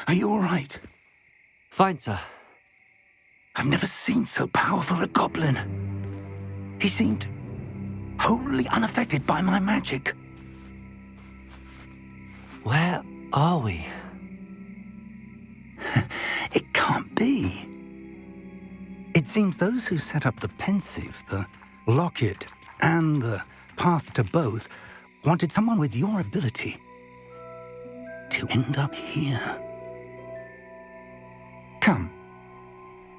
Are you all right? Fine, sir. I've never seen so powerful a goblin. He seemed wholly unaffected by my magic. Where are we? It can't be. It seems those who set up the pensive, the locket, and the path to both wanted someone with your ability to end up here. Come.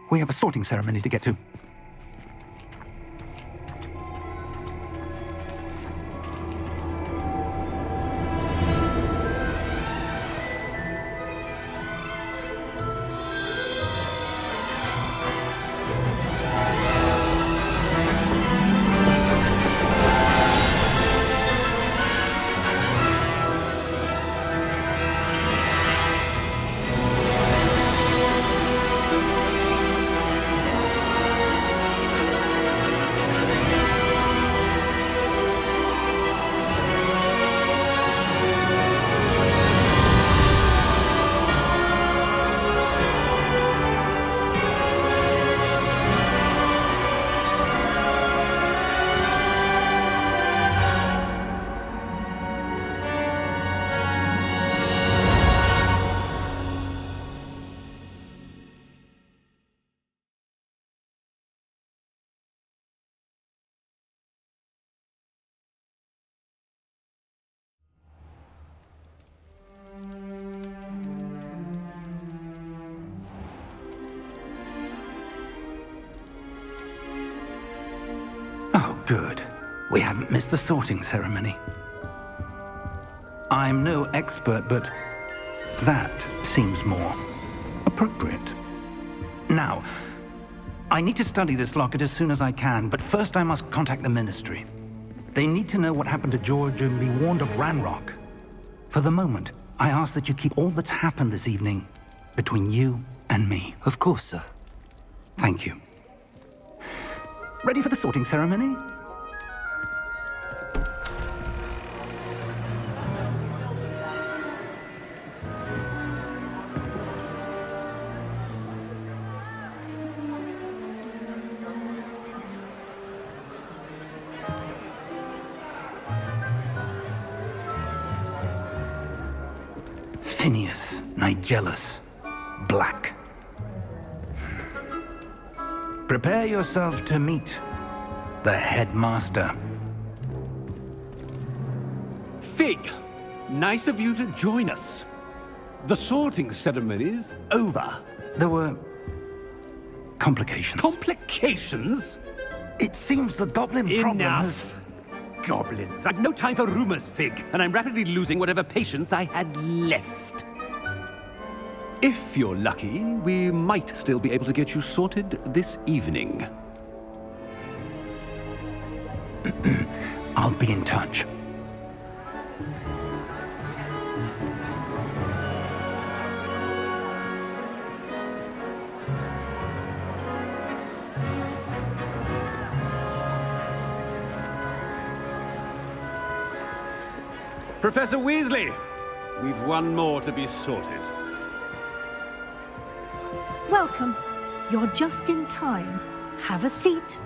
We have a sorting ceremony to get to. Oh, good. We haven't missed the sorting ceremony. I'm no expert, but that seems more appropriate. Now, I need to study this locket as soon as I can, but first I must contact the Ministry. They need to know what happened to George and be warned of Ranrock. For the moment, I ask that you keep all that's happened this evening between you and me. Of course, sir. Thank you. Ready for the sorting ceremony? Phineas Nigellus Black. Prepare yourself to meet the headmaster. Fig, nice of you to join us. The sorting ceremony's over. There were complications. Complications? It seems the goblin problem has... Enough. Goblins. I've no time for rumors, Fig, and I'm rapidly losing whatever patience I had left. If you're lucky, we might still be able to get you sorted this evening. I'll be in touch. Professor Weasley, we've one more to be sorted. Welcome. You're just in time. Have a seat.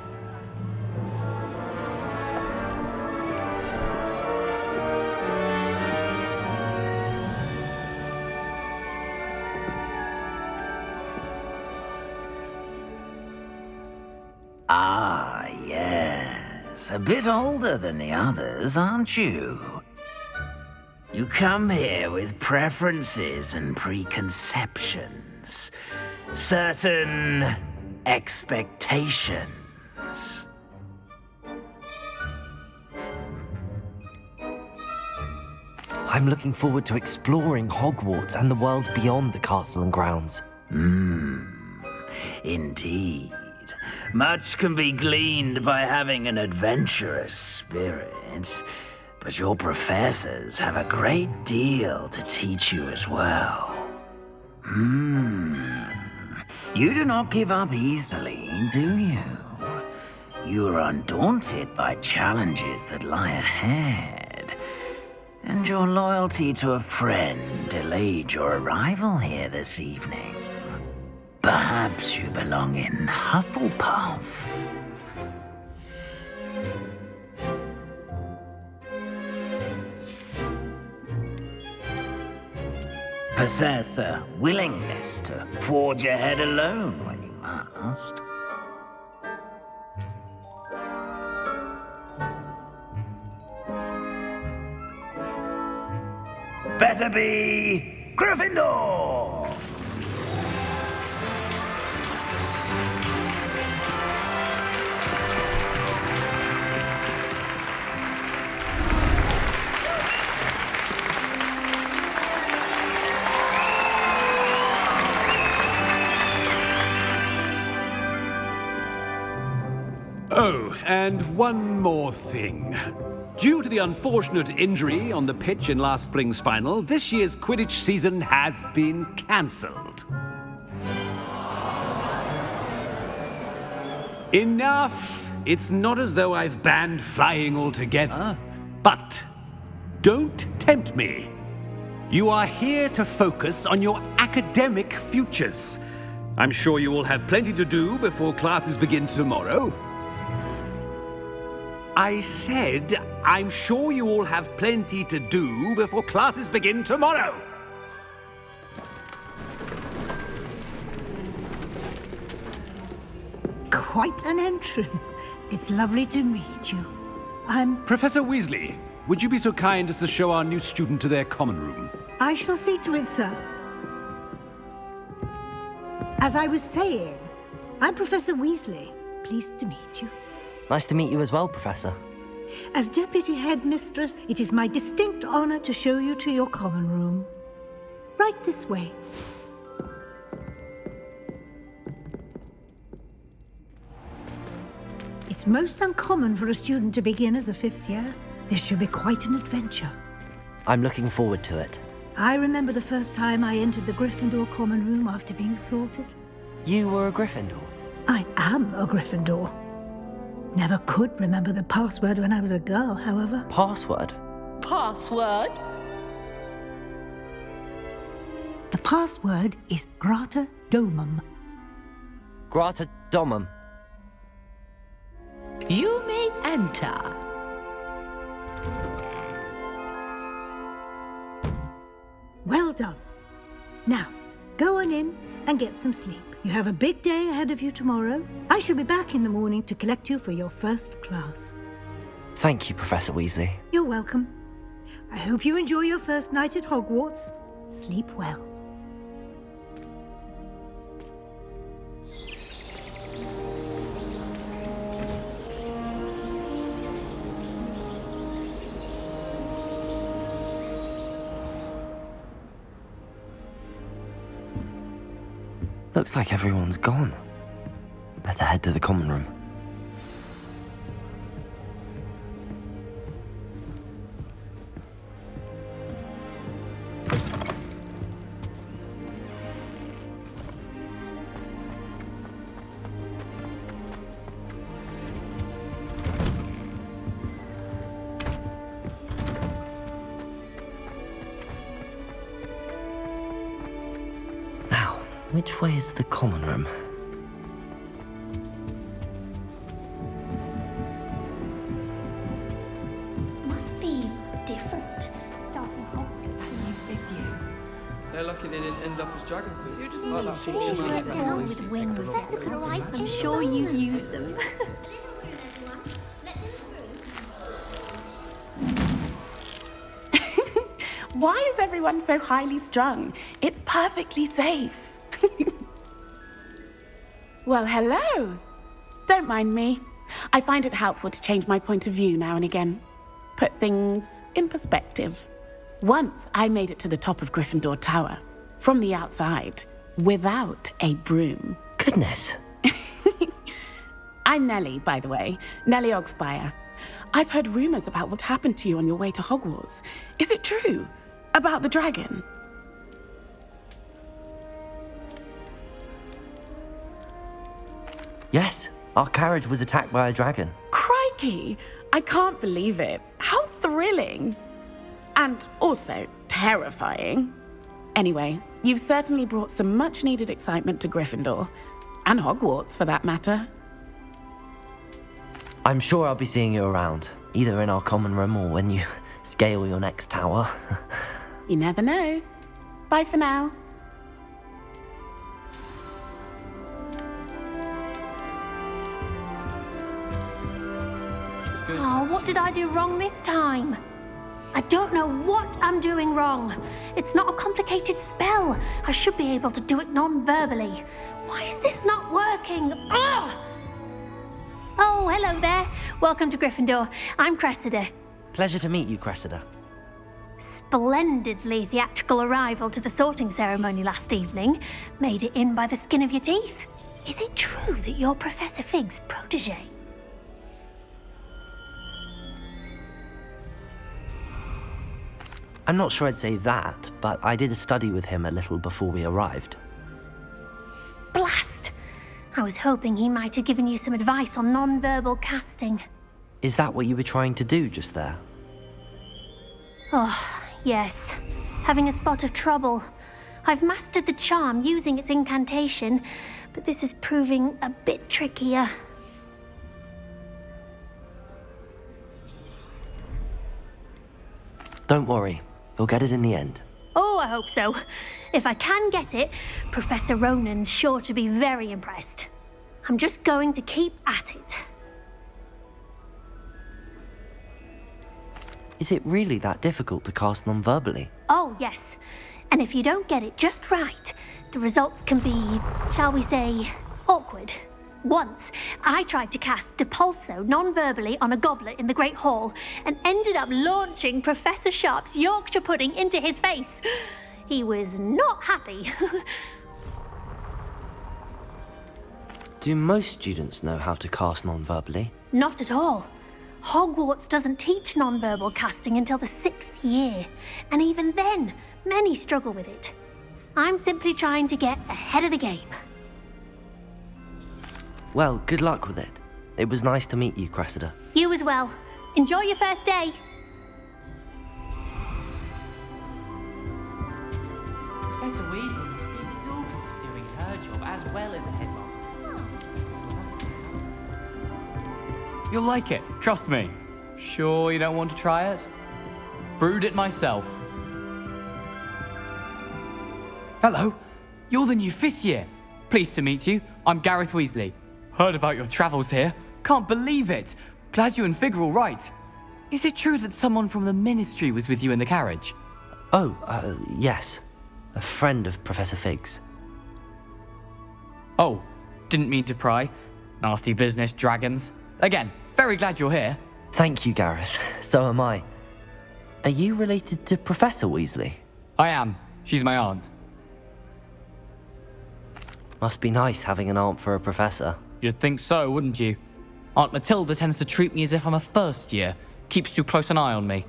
Ah, yes. A bit older than the others, aren't you? You come here with preferences and preconceptions. Certain expectations. I'm looking forward to exploring Hogwarts and the world beyond the castle and grounds. Indeed. Much can be gleaned by having an adventurous spirit, but your professors have a great deal to teach you as well. You do not give up easily, do you? You are undaunted by challenges that lie ahead. And your loyalty to a friend delayed your arrival here this evening. Perhaps you belong in Hufflepuff. Possess a willingness to forge ahead alone when you must. Better be Gryffindor! Oh, and one more thing. Due to the unfortunate injury on the pitch in last spring's final, this year's Quidditch season has been cancelled. Enough! It's not as though I've banned flying altogether, but don't tempt me. You are here to focus on your academic futures. I'm sure you will have plenty to do before classes begin tomorrow. I said, I'm sure you all have plenty to do before classes begin tomorrow. Quite an entrance. It's lovely to meet you. Professor Weasley, would you be so kind as to show our new student to their common room? I shall see to it, sir. As I was saying, I'm Professor Weasley. Pleased to meet you. Nice to meet you as well, Professor. As Deputy Headmistress, it is my distinct honor to show you to your common room. Right this way. It's most uncommon for a student to begin as a fifth year. This should be quite an adventure. I'm looking forward to it. I remember the first time I entered the Gryffindor common room after being sorted. You were a Gryffindor? I am a Gryffindor. Never could remember the password when I was a girl, however. Password? Password? The password is Grata Domum. Grata Domum. You may enter. Well done. Now, go on in and get some sleep. You have a big day ahead of you tomorrow. I shall be back in the morning to collect you for your first class. Thank you, Professor Weasley. You're welcome. I hope you enjoy your first night at Hogwarts. Sleep well. Looks like everyone's gone. Better head to the common room. Which way is the common room? Must be different. Starting Hogwarts. They're lucky they didn't end up as dragon fruit. You're just Down with wings. Professor could arrive. I'm sure you use them. Why is everyone so highly strung? It's perfectly safe. Well, hello. Don't mind me. I find it helpful to change my point of view now and again. Put things in perspective. Once I made it to the top of Gryffindor Tower, from the outside, without a broom. Goodness. I'm Nellie, by the way. Nellie Ogspire. I've heard rumors about what happened to you on your way to Hogwarts. Is it true? About the dragon? Yes, our carriage was attacked by a dragon. Crikey! I can't believe it. How thrilling! And also terrifying. Anyway, you've certainly brought some much-needed excitement to Gryffindor. And Hogwarts, for that matter. I'm sure I'll be seeing you around, either in our common room or when you scale your next tower. You never know. Bye for now. Oh, what did I do wrong this time? I don't know what I'm doing wrong. It's not a complicated spell. I should be able to do it non-verbally. Why is this not working? Ugh! Oh, hello there. Welcome to Gryffindor. I'm Cressida. Pleasure to meet you, Cressida. Splendidly theatrical arrival to the sorting ceremony last evening. Made it in by the skin of your teeth. Is it true that you're Professor Fig's protege? I'm not sure I'd say that, but I did study with him a little before we arrived. Blast! I was hoping he might have given you some advice on non-verbal casting. Is that what you were trying to do just there? Oh, yes. Having a spot of trouble. I've mastered the charm using its incantation, but this is proving a bit trickier. Don't worry, you'll get it in the end. Oh, I hope so. If I can get it, Professor Ronan's sure to be very impressed. I'm just going to keep at it. Is it really that difficult to cast non-verbally? Oh, yes. And if you don't get it just right, the results can be, shall we say, awkward. Once, I tried to cast Depulso non-verbally on a goblet in the Great Hall and ended up launching Professor Sharp's Yorkshire pudding into his face. He was not happy. Do most students know how to cast non-verbally? Not at all. Hogwarts doesn't teach non-verbal casting until the 6th year, and even then, many struggle with it. I'm simply trying to get ahead of the game. Well, good luck with it. It was nice to meet you, Cressida. You as well. Enjoy your first day. Professor Weasley must be exhausted doing her job as well as the headmaster. You'll like it, trust me. Sure you don't want to try it? Brewed it myself. Hello, you're the new 5th year. Pleased to meet you. I'm Gareth Weasley. Heard about your travels here. Can't believe it. Glad you and Fig are all right. Is it true that someone from the Ministry was with you in the carriage? Oh, yes. A friend of Professor Fig's. Oh, didn't mean to pry. Nasty business, dragons. Again, very glad you're here. Thank you, Gareth. So am I. Are you related to Professor Weasley? I am. She's my aunt. Must be nice having an aunt for a professor. You'd think so, wouldn't you? Aunt Matilda tends to treat me as if I'm a first year. Keeps too close an eye on me.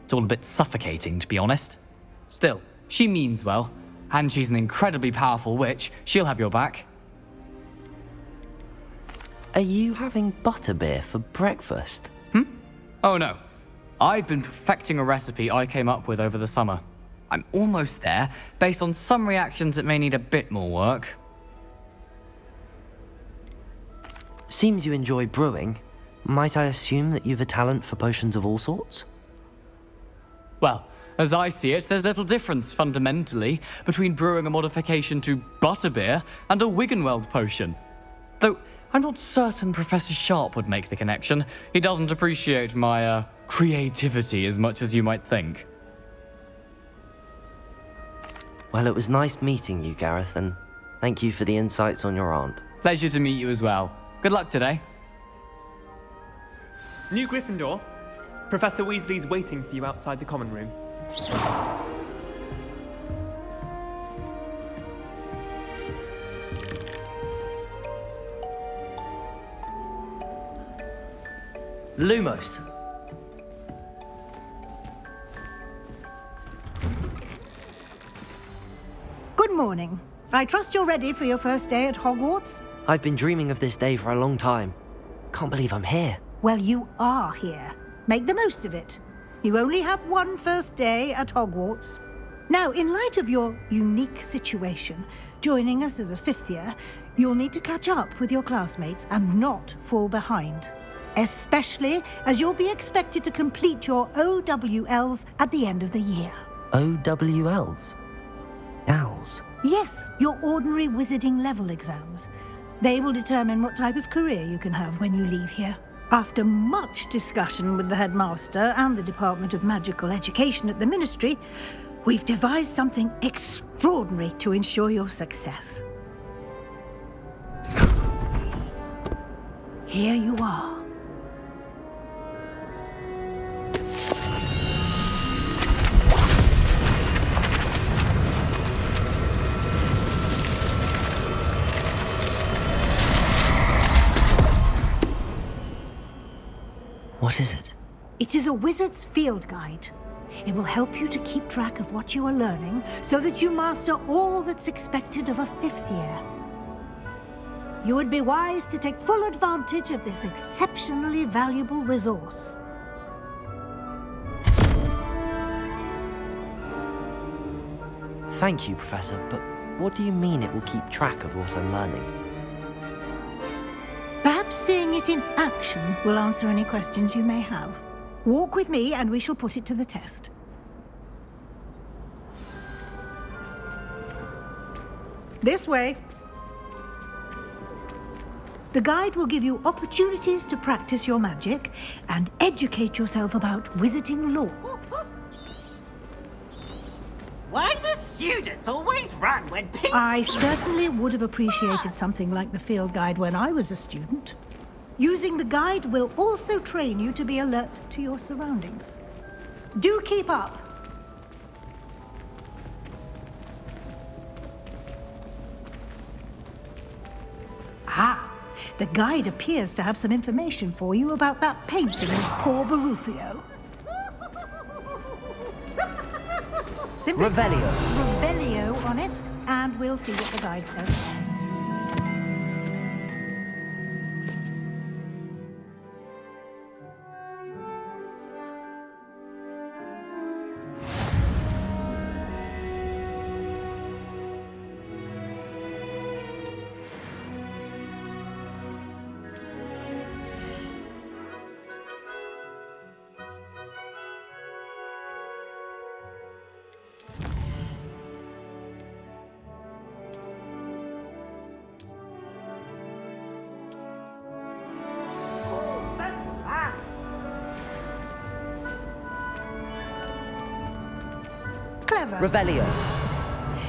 It's all a bit suffocating, to be honest. Still, she means well. And she's an incredibly powerful witch. She'll have your back. Are you having butterbeer for breakfast? Oh no. I've been perfecting a recipe I came up with over the summer. I'm almost there, based on some reactions that may need a bit more work. Seems you enjoy brewing. Might I assume that you've a talent for potions of all sorts? Well, as I see it, there's little difference, fundamentally, between brewing a modification to butterbeer and a Wiggenweld potion. Though, I'm not certain Professor Sharp would make the connection. He doesn't appreciate my, creativity as much as you might think. Well, it was nice meeting you, Gareth, and thank you for the insights on your aunt. Pleasure to meet you as well. Good luck today. New Gryffindor. Professor Weasley's waiting for you outside the common room. Lumos. Good morning. I trust you're ready for your first day at Hogwarts? I've been dreaming of this day for a long time. Can't believe I'm here. Well, you are here. Make the most of it. You only have one first day at Hogwarts. Now, in light of your unique situation, joining us as a fifth year, you'll need to catch up with your classmates and not fall behind. Especially as you'll be expected to complete your OWLs at the end of the year. OWLs? Owls? Yes, your ordinary wizarding level exams. They will determine what type of career you can have when you leave here. After much discussion with the headmaster and the Department of Magical Education at the Ministry, we've devised something extraordinary to ensure your success. Here you are. What is it? It is a wizard's field guide. It will help you to keep track of what you are learning so that you master all that's expected of a fifth year. You would be wise to take full advantage of this exceptionally valuable resource. Thank you, Professor, but what do you mean it will keep track of what I'm learning? Perhaps seeing it in action will answer any questions you may have. Walk with me and we shall put it to the test. This way. The guide will give you opportunities to practice your magic and educate yourself about wizarding lore. Why do students always run when people... I certainly would have appreciated something like the field guide when I was a student. Using the guide will also train you to be alert to your surroundings. Do keep up. Ah, the guide appears to have some information for you about that painting of poor Barufio. Simply Revelio. Revelio on it, and we'll see what the guide says. Clever. Revelio.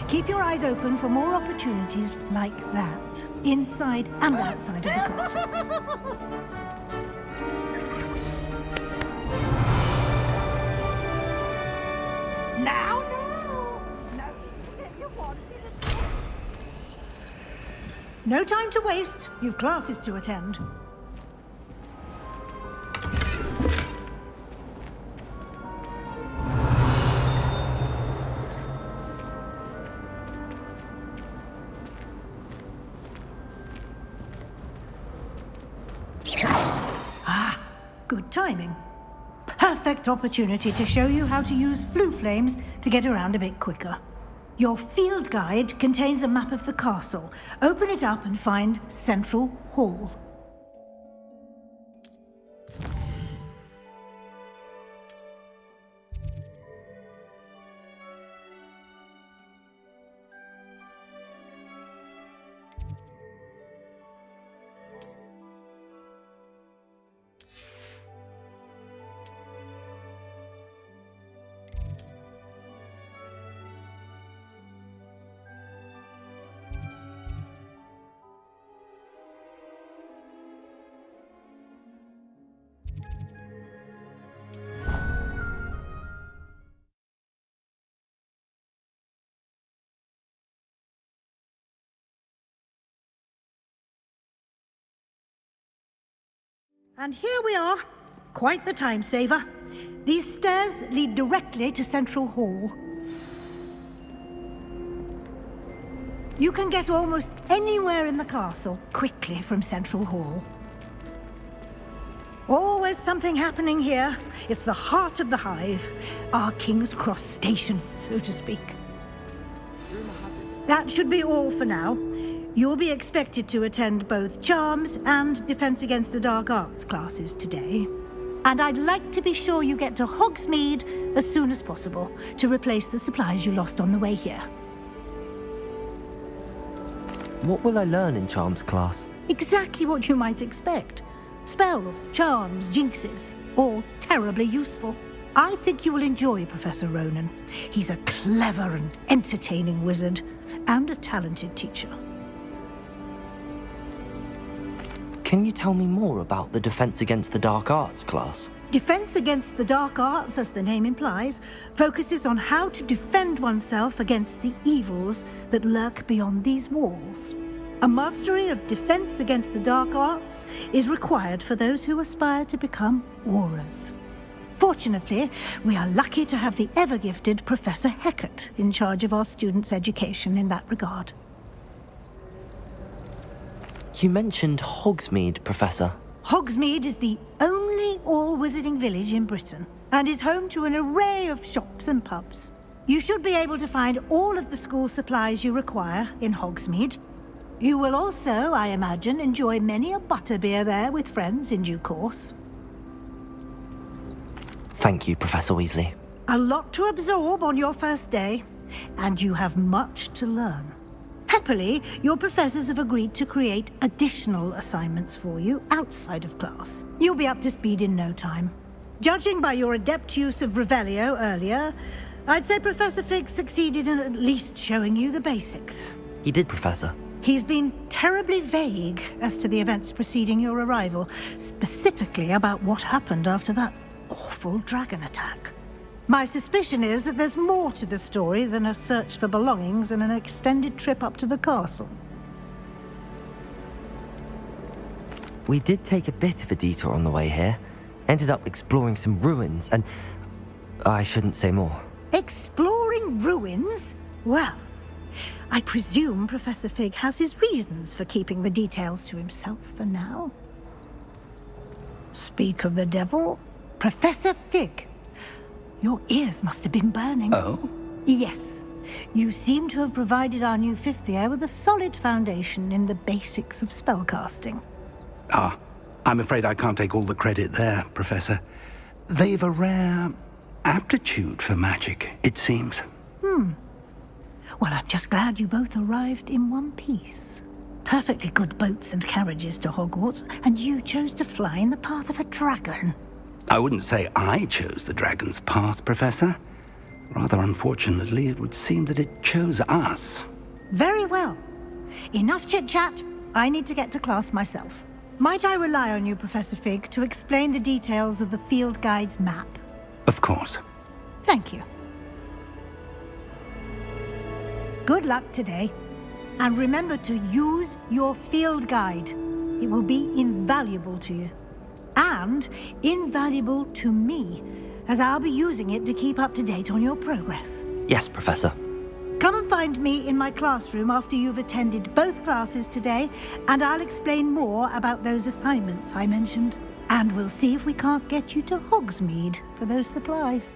Keep your eyes open for more opportunities like that, inside and outside of the castle. Now? No time to waste. You've classes to attend. Good timing. Perfect opportunity to show you how to use flue flames to get around a bit quicker. Your field guide contains a map of the castle. Open it up and find Central Hall. And here we are. Quite the time saver. These stairs lead directly to Central Hall. You can get almost anywhere in the castle quickly from Central Hall. Always always something happening here. It's the heart of the hive, our King's Cross station, so to speak. That should be all for now. You'll be expected to attend both Charms and Defense Against the Dark Arts classes today. And I'd like to be sure you get to Hogsmeade as soon as possible to replace the supplies you lost on the way here. What will I learn in Charms class? Exactly what you might expect. Spells, charms, jinxes, all terribly useful. I think you will enjoy Professor Ronan. He's a clever and entertaining wizard, and a talented teacher. Can you tell me more about the Defense Against the Dark Arts class? Defense Against the Dark Arts, as the name implies, focuses on how to defend oneself against the evils that lurk beyond these walls. A mastery of Defense Against the Dark Arts is required for those who aspire to become Aurors. Fortunately, we are lucky to have the ever-gifted Professor Heckert in charge of our students' education in that regard. You mentioned Hogsmeade, Professor. Hogsmeade is the only all-wizarding village in Britain, and is home to an array of shops and pubs. You should be able to find all of the school supplies you require in Hogsmeade. You will also, I imagine, enjoy many a butterbeer there with friends in due course. Thank you, Professor Weasley. A lot to absorb on your first day, and you have much to learn. Happily, your professors have agreed to create additional assignments for you outside of class. You'll be up to speed in no time. Judging by your adept use of Revelio earlier, I'd say Professor Fig succeeded in at least showing you the basics. He did, Professor. He's been terribly vague as to the events preceding your arrival, specifically about what happened after that awful dragon attack. My suspicion is that there's more to the story than a search for belongings and an extended trip up to the castle. We did take a bit of a detour on the way here. Ended up exploring some ruins and... I shouldn't say more. Exploring ruins? Well, I presume Professor Fig has his reasons for keeping the details to himself for now. Speak of the devil, Professor Fig. Your ears must have been burning. Oh? Yes. You seem to have provided our new fifth year with a solid foundation in the basics of spellcasting. Ah, I'm afraid I can't take all the credit there, Professor. They've a rare aptitude for magic, it seems. Well, I'm just glad you both arrived in one piece. Perfectly good boats and carriages to Hogwarts, and you chose to fly in the path of a dragon. I wouldn't say I chose the dragon's path, Professor. Rather unfortunately, it would seem that it chose us. Very well. Enough chit-chat. I need to get to class myself. Might I rely on you, Professor Fig, to explain the details of the field guide's map? Of course. Thank you. Good luck today. And remember to use your field guide. It will be invaluable to you. And invaluable to me, as I'll be using it to keep up to date on your progress. Yes, Professor. Come and find me in my classroom after you've attended both classes today, and I'll explain more about those assignments I mentioned. And we'll see if we can't get you to Hogsmeade for those supplies.